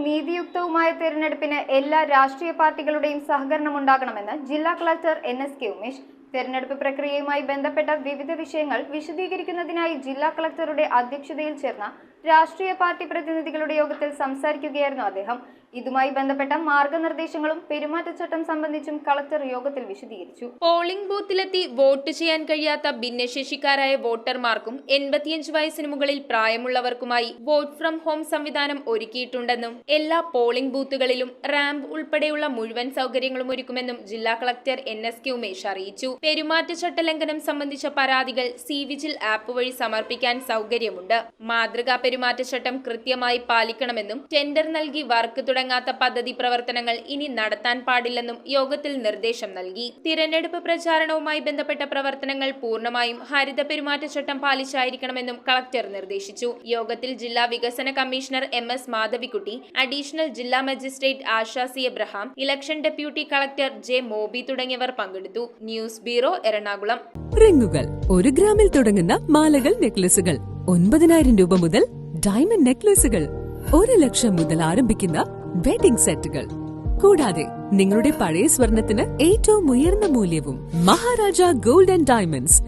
നീതിയുക്തവുമായ തെരഞ്ഞെടുപ്പിന് എല്ലാ രാഷ്ട്രീയ പാർട്ടികളുടെയും സഹകരണമുണ്ടാകണമെന്ന് ജില്ലാ കളക്ടർ NSK ഉമേഷ്. തെരഞ്ഞെടുപ്പ് പ്രക്രിയയുമായി ബന്ധപ്പെട്ട വിവിധ വിഷയങ്ങൾ വിശദീകരിക്കുന്നതിനായി ജില്ലാ കളക്ടറുടെ അധ്യക്ഷതയിൽ ചേർന്ന രാഷ്ട്രീയ പാർട്ടി പ്രതിനിധികളുടെ യോഗത്തിൽ സംസാരിക്കുകയായിരുന്നു അദ്ദേഹം. ഇതുമായി ബന്ധപ്പെട്ട മാർഗനിർദ്ദേശങ്ങളും പെരുമാറ്റച്ചട്ടം സംബന്ധിച്ചും കളക്ടർ യോഗത്തിൽ വിശദീകരിച്ചു. പോളിംഗ് ബൂത്തിലെത്തി വോട്ട് ചെയ്യാൻ കഴിയാത്ത ഭിന്നശേഷിക്കാരായ വോട്ടർമാർക്കും 85 വയസ്സിന് മുകളിൽ പ്രായമുള്ളവർക്കുമായി വോട്ട് ഫ്രം ഹോം സംവിധാനം ഒരുക്കിയിട്ടുണ്ടെന്നും എല്ലാ പോളിംഗ് ബൂത്തുകളിലും റാമ്പ് ഉൾപ്പെടെയുള്ള മുഴുവൻ സൗകര്യങ്ങളും ഒരുക്കുമെന്നും ജില്ലാ കളക്ടർ NSK ഉമേഷ് അറിയിച്ചു. പെരുമാറ്റച്ചട്ട ലംഘനം സംബന്ധിച്ച പരാതികൾ വിജിൽ ആപ്പ് വഴി സമർപ്പിക്കാൻ സൗകര്യമുണ്ട്. മാതൃകാ പെരുമാറ്റച്ചട്ടം കൃത്യമായി പാലിക്കണമെന്നും ടെൻഡർ നൽകി വർക്ക് തുടങ്ങാത്ത പദ്ധതി പ്രവർത്തനങ്ങൾ ഇനി നടത്താൻ പാടില്ലെന്നും യോഗത്തിൽ നിർദ്ദേശം നൽകി. തിരഞ്ഞെടുപ്പ് പ്രചാരണവുമായി ബന്ധപ്പെട്ട പ്രവർത്തനങ്ങൾ പൂർണ്ണമായും ഹരിത പെരുമാറ്റച്ചട്ടം പാലിച്ചായിരിക്കണമെന്നും കളക്ടർ നിർദ്ദേശിച്ചു. യോഗത്തിൽ ജില്ലാ വികസന കമ്മീഷണർ MS മാധവിക്കുട്ടി, അഡീഷണൽ ജില്ലാ magistrate Asha C Abraham, election deputy collector J Mobi തുടങ്ങിയവർ പങ്കെടുത്തു. News bureau, Ernakulam. റിങ്ങുകൾ 1 ഗ്രാമിൽ തുടങ്ങുന്ന മാലകൾ, നെക്ലസുകൾ 9,000 രൂപ മുതൽ ഡയമണ്ട് നെക്ലസുകൾ 1 ലക്ഷം മുതൽ ആരംഭിക്കുന്ന വെഡിംഗ് സെറ്റുകൾ. കൂടാതെ നിങ്ങളുടെ പഴയ സ്വർണത്തിന് ഏറ്റവും ഉയർന്ന മൂല്യവും. Maharaja gold and diamonds,